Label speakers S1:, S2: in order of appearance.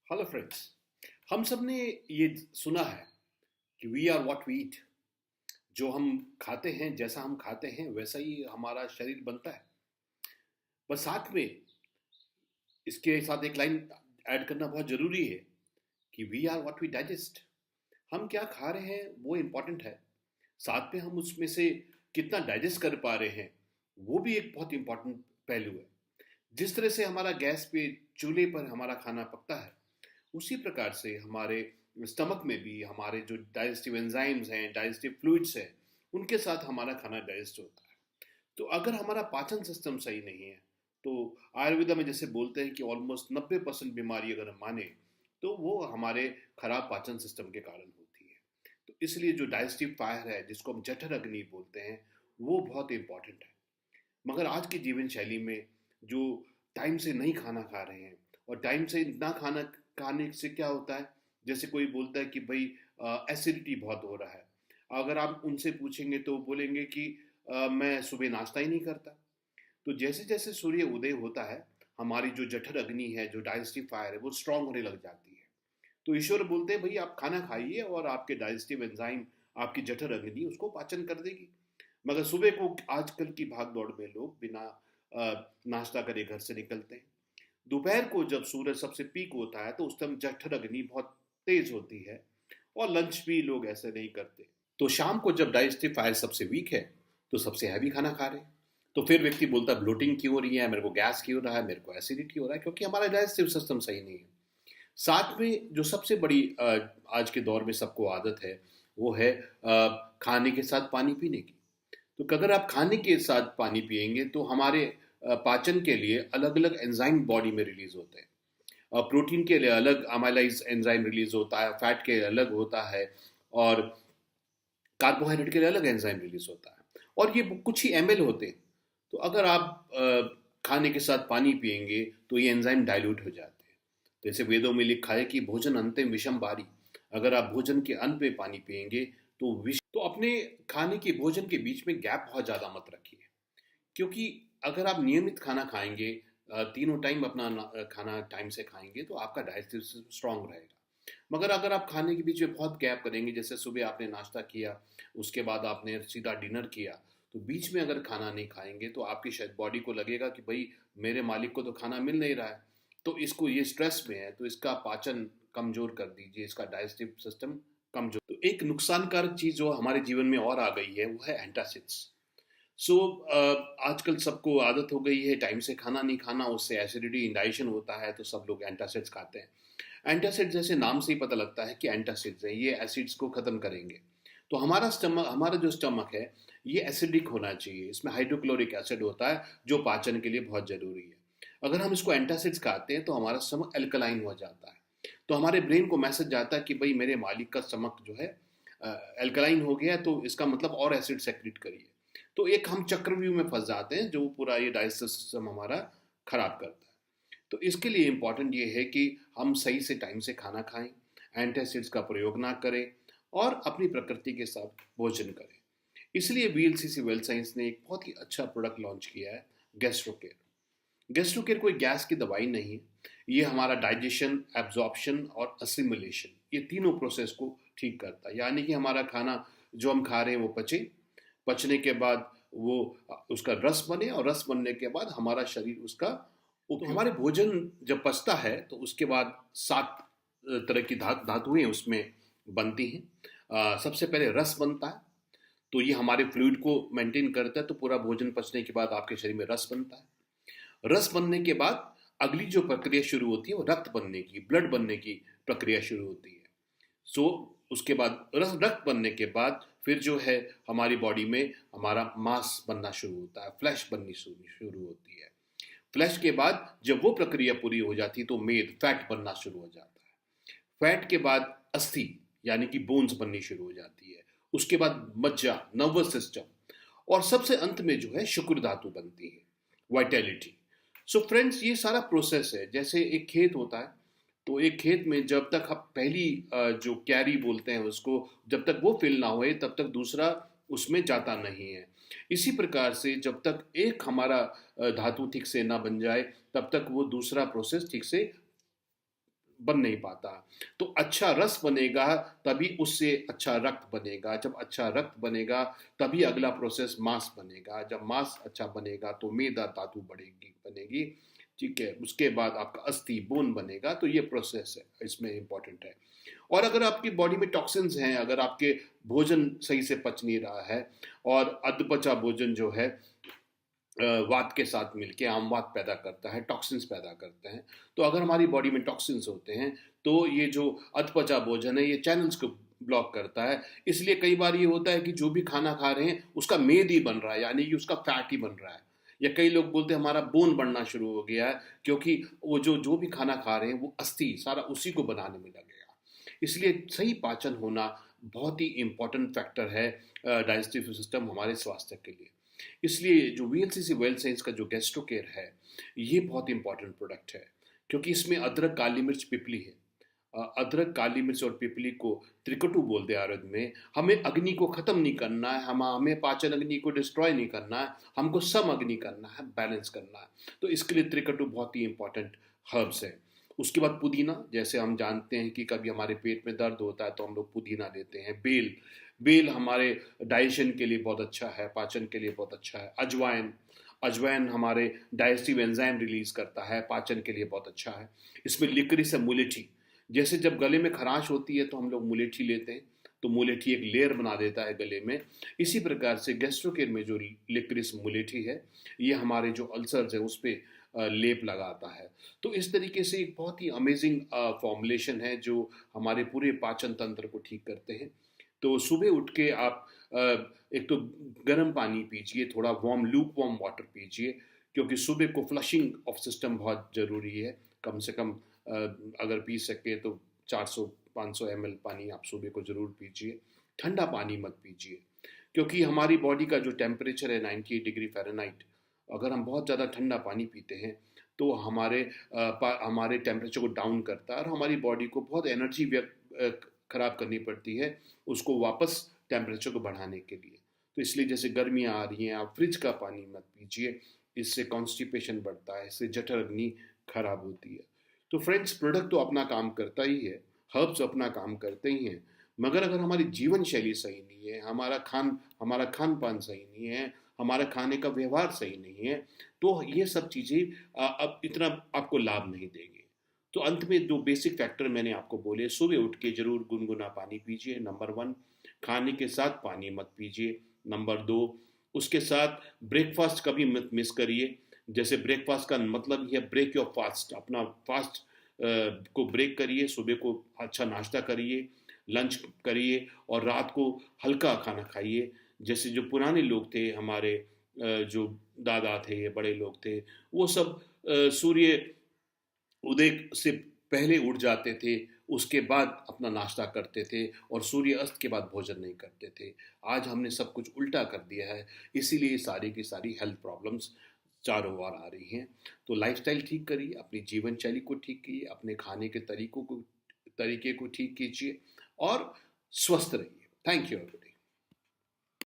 S1: Hello friends. हम सब ने ये सुना है कि we are what we eat. जो हम खाते हैं, जैसा हम खाते हैं वैसा ही हमारा शरीर बनता है। बस साथ में इसके साथ एक लाइन ऐड करना बहुत ज़रूरी है कि we are what we digest. हम क्या खा रहे हैं वो इम्पोर्टेंट है। साथ में हम उसमें से कितना डाइजेस्ट कर पा रहे हैं वो भी एक बहुत इम्पोर्टेंट पहलू है। जिस तरह से हमारा गैस पे चूल्हे पर हमारा खाना पकता है, उसी प्रकार से हमारे स्टमक में भी हमारे जो डाइजेस्टिव एंजाइम्स हैं, डाइजेस्टिव फ्लूइड्स हैं, उनके साथ हमारा खाना डाइजेस्ट होता है। तो अगर हमारा पाचन सिस्टम सही नहीं है, तो आयुर्वेदा में जैसे बोलते हैं कि ऑलमोस्ट 90% बीमारी अगर हम माने तो वो हमारे खराब पाचन सिस्टम के कारण होती है। तो इसलिए जो डाइजेस्टिव फायर है, जिसको हम जठर अग्नि बोलते हैं, वो बहुत इंपॉर्टेंट है। मगर आज की जीवन शैली में जो टाइम से नहीं खाना खा रहे हैं, और टाइम से ना खाना खाने से क्या होता है, जैसे कोई बोलता है कि भाई एसिडिटी बहुत हो रहा है। अगर आप उनसे पूछेंगे तो बोलेंगे कि मैं सुबह नाश्ता ही नहीं करता। तो जैसे जैसे सूर्य उदय होता है, हमारी जो जठर अग्नि है, जो डाइजेस्टिव फायर है, वो स्ट्रांग होने लग जाती है। तो ईश्वर बोलते हैं भाई आप खाना खाइए और आपके डाइजेस्टिव एंजाइम, आपकी जठर अग्नि उसको पाचन कर देगी। मगर सुबह को आजकल की भाग दौड़ में लोग बिना नाश्ता करे घर से निकलते हैं। दोपहर को जब सूरज सबसे पीक होता है तो उस टाइम जठर अग्नि बहुत तेज होती है, और लंच भी लोग ऐसे नहीं करते। तो शाम को जब डाइजेस्टिव फायर सबसे वीक है, तो सबसे हैवी खाना खा रहे हैं। तो फिर व्यक्ति बोलता है ब्लोटिंग क्यों हो रही है, मेरे को गैस क्यों हो रहा है, मेरे को एसिडिटी हो रहा है, क्योंकि हमारा डाइजेस्टिव सिस्टम सही नहीं है। साथ में जो सबसे बड़ी आज के दौर में सबको आदत है, वो है खाने के साथ पानी पीने की। तो अगर आप खाने के साथ पानी पिएंगे तो हमारे पाचन के लिए अलग अलग एंजाइम बॉडी में रिलीज होते हैं। प्रोटीन के लिए अलग अमाइलाइज एंजाइम रिलीज होता है, फैट के लिए अलग होता है, और कार्बोहाइड्रेट के लिए अलग एंजाइम रिलीज होता है, और ये कुछ ही एमएल होते हैं। तो अगर आप खाने के साथ पानी पिएंगे तो ये एंजाइम डाइल्यूट हो जाते हैं। जैसे वेदों में लिखा है कि भोजन अंतिम विषम बारी। अगर आप भोजन के अन्न पे पानी पिएंगे तो विष। तो अपने खाने के भोजन के बीच में गैप बहुत ज़्यादा मत रखिए, क्योंकि अगर आप नियमित खाना खाएंगे, तीनों टाइम अपना खाना टाइम से खाएंगे, तो आपका डाइजेस्टिव सिस्टम स्ट्रांग रहेगा। मगर अगर आप खाने के बीच में बहुत गैप करेंगे, जैसे सुबह आपने नाश्ता किया, उसके बाद आपने सीधा डिनर किया, तो बीच में अगर खाना नहीं खाएंगे तो आपकी शायद बॉडी को लगेगा कि भाई मेरे मालिक को तो खाना मिल नहीं रहा है, तो इसको ये स्ट्रेस में है, तो इसका पाचन कमज़ोर कर दीजिए, इसका डाइजेस्टिव सिस्टम कमज़ोर। तो एक नुकसानकारक चीज़ जो हमारे जीवन में और आ गई है वो है एंटासिड्स। सो आजकल सबको आदत हो गई है टाइम से खाना नहीं खाना, उससे एसिडिटी इंडाइजेशन होता है, तो सब लोग एंटासिड्स खाते हैं। एंटासिड जैसे नाम से ही पता लगता है कि एंटासिड्स है, ये एसिड्स को खत्म करेंगे। तो हमारा जो स्टमक है, ये एसिडिक होना चाहिए, इसमें हाइड्रोक्लोरिक एसिड होता है जो पाचन के लिए बहुत ज़रूरी है। अगर हम इसको एंटासिड्स खाते हैं तो हमारा स्टमक एल्कलाइन हो जाता है। तो हमारे ब्रेन को मैसेज जाता है कि भाई मेरे मालिक का स्टमक जो है एल्कलाइन हो गया, तो इसका मतलब और एसिड सेक्रेट करिए। तो एक हम चक्रव्यूह में फंस जाते हैं जो पूरा ये डाइजेस्टिव सिस्टम हमारा खराब करता है। तो इसके लिए इम्पॉर्टेंट ये है कि हम सही से टाइम से खाना खाएं, एंटासिड्स का प्रयोग ना करें, और अपनी प्रकृति के साथ भोजन करें। इसलिए वीएलसीसी वेल्थ साइंस ने एक बहुत ही अच्छा प्रोडक्ट लॉन्च किया है, गैस्ट्रोकेयर। गैस्ट्रोकेयर कोई गैस की दवाई नहीं है, ये हमारा डाइजेशन, एब्जॉर्प्शन और असिमिलेशन, ये तीनों प्रोसेस को ठीक करता है। यानी कि हमारा खाना जो हम खा रहे हैं वो पचे, पचने के बाद वो उसका रस बने, और रस बनने के बाद हमारा शरीर उसका तो हमारे भोजन जब पचता है तो उसके बाद 7 तरह की धातुएं उसमें बनती हैं। सबसे पहले रस बनता है, तो ये हमारे फ्लूइड को मेंटेन करता है, तो पूरा भोजन पचने के बाद आपके शरीर में रस बनता है। रस बनने के बाद अगली जो प्रक्रिया शुरू होती है वो रक्त बनने की, ब्लड बनने की प्रक्रिया शुरू होती है। सो उसके बाद रक्त बनने के बाद फिर जो है हमारी बॉडी में हमारा मांस बनना शुरू होता है, फ्लैश बननी शुरू होती है। फ्लैश के बाद जब वो प्रक्रिया पूरी हो जाती है तो मेद, फैट बनना शुरू हो जाता है। फैट के बाद अस्थि यानी कि बोन्स बननी शुरू हो जाती है। उसके बाद मज्जा, नर्वस सिस्टम, और सबसे अंत में जो है शुक्र धातु बनती है, वाइटैलिटी। सो फ्रेंड्स, ये सारा प्रोसेस है। जैसे एक खेत होता है, तो एक खेत में जब तक हम पहली जो क्यारी बोलते हैं उसको, जब तक वो फिल ना होए तब तक दूसरा उसमें जाता नहीं है। इसी प्रकार से जब तक एक हमारा धातु ठीक से ना बन जाए तब तक वो दूसरा प्रोसेस ठीक से बन नहीं पाता। तो अच्छा रस बनेगा तभी उससे अच्छा रक्त बनेगा, जब अच्छा रक्त बनेगा तभी अगला प्रोसेस मांस बनेगा, जब मांस अच्छा बनेगा तो मेदा धातु बनेगी, ठीक है, उसके बाद आपका अस्थि बोन बनेगा। तो ये प्रोसेस है, इसमें इंपॉर्टेंट है। और अगर आपकी बॉडी में टॉक्सिन्स हैं, अगर आपके भोजन सही से पच नहीं रहा है और अधपचा भोजन जो है वात के साथ मिलके आमवात पैदा करता है, टॉक्सिन्स पैदा करते हैं। तो अगर हमारी बॉडी में टॉक्सिन्स होते हैं तो ये जो अधपचा भोजन है ये चैनल्स को ब्लॉक करता है। इसलिए कई बार ये होता है कि जो भी खाना खा रहे हैं उसका मेद ही बन रहा है, यानी कि उसका फैट ही बन रहा है। या कई लोग बोलते हैं हमारा बोन बढ़ना शुरू हो गया है, क्योंकि वो जो जो भी खाना खा रहे हैं वो अस्थि सारा उसी को बनाने में लगेगा। इसलिए सही पाचन होना बहुत ही इंपॉर्टेंट फैक्टर है डाइजेस्टिव सिस्टम हमारे स्वास्थ्य के लिए। इसलिए जो वीएलसीसी वेल साइंस का जो गैस्ट्रो केयर है ये बहुत इंपॉर्टेंट प्रोडक्ट है, क्योंकि इसमें अदरक, काली मिर्च, पिपली है। अदरक, काली मिर्च और पिपली को त्रिकटु बोलते हैं आयुर्वेद में। हमें अग्नि को खत्म नहीं करना है, हमें पाचन अग्नि को डिस्ट्रॉय नहीं करना है, हमको सम अग्नि करना है, बैलेंस करना है। तो इसके लिए त्रिकटु बहुत ही इंपॉर्टेंट हर्ब्स है। उसके बाद पुदीना, जैसे हम जानते हैं कि कभी हमारे पेट में दर्द होता है तो हम लोग पुदीना लेते हैं। बेल, बेल हमारे डाइजेशन के लिए बहुत अच्छा है, पाचन के लिए बहुत अच्छा है। अजवाइन, अजवाइन हमारे डाइजेस्टिव एंजाइम रिलीज करता है, पाचन के लिए बहुत अच्छा है। इसमें लिक्रिस है, मुलेठी, जैसे जब गले में खराश होती है तो हम लोग मुलेठी लेते हैं, तो मुलेठी एक लेयर बना देता है गले में। इसी प्रकार से गैस्ट्रोकेयर में जो लिक्रिस मुलेठी है ये हमारे जो अल्सर्स है उस पर लेप लगाता है। तो इस तरीके से एक बहुत ही अमेजिंग फॉर्मुलेशन है जो हमारे पूरे पाचन तंत्र को ठीक करते हैं। तो सुबह उठ के आप एक तो गर्म पानी पीजिए, थोड़ा वार्म लूक वार्म वाटर पीजिए, क्योंकि सुबह को फ्लशिंग ऑफ सिस्टम बहुत ज़रूरी है। कम से कम अगर पी सके तो 400-500 ml पानी आप सुबह को ज़रूर पीजिए। ठंडा पानी मत पीजिए, क्योंकि हमारी बॉडी का जो टेम्परेचर है 98 डिग्री फ़ारेनहाइट, अगर हम बहुत ज़्यादा ठंडा पानी पीते हैं तो हमारे टेम्परेचर को डाउन करता है और हमारी बॉडी को बहुत एनर्जी खराब करनी पड़ती है उसको वापस टेम्परेचर को बढ़ाने के लिए। तो इसलिए जैसे गर्मियाँ आ रही हैं, आप फ्रिज का पानी मत पीजिए, इससे कॉन्स्टिपेशन बढ़ता है, इससे जठर अग्नि खराब होती है। तो फ्रेंड्स, प्रोडक्ट तो अपना काम करता ही है, हर्ब्स अपना काम करते ही हैं, मगर अगर हमारी जीवन शैली सही नहीं है, हमारा खान पान सही नहीं है, हमारा खाने का व्यवहार सही नहीं है, तो ये सब चीज़ें अब इतना आपको लाभ नहीं देंगे। तो अंत में जो बेसिक फैक्टर मैंने आपको बोले, सुबह उठ के जरूर गुनगुना पानी पीजिए, नंबर 1। खाने के साथ पानी मत पीजिए, नंबर 2। उसके साथ ब्रेकफास्ट कभी मत मिस करिए। जैसे ब्रेकफास्ट का मतलब ही है ब्रेक योर फास्ट, अपना फास्ट को ब्रेक करिए, सुबह को अच्छा नाश्ता करिए, लंच करिए और रात को हल्का खाना खाइए। जैसे जो पुराने लोग थे हमारे, जो दादा थे, बड़े लोग थे, वो सब सूर्य उदय से पहले उठ जाते थे, उसके बाद अपना नाश्ता करते थे और सूर्य अस्त के बाद भोजन नहीं करते थे। आज हमने सब कुछ उल्टा कर दिया है, इसीलिए सारी की सारी हेल्थ प्रॉब्लम्स चारों ओर आ रही हैं। तो लाइफस्टाइल ठीक करिए, अपनी जीवन शैली को ठीक कीजिए, अपने खाने के तरीके को ठीक कीजिए और स्वस्थ रहिए। Thank you.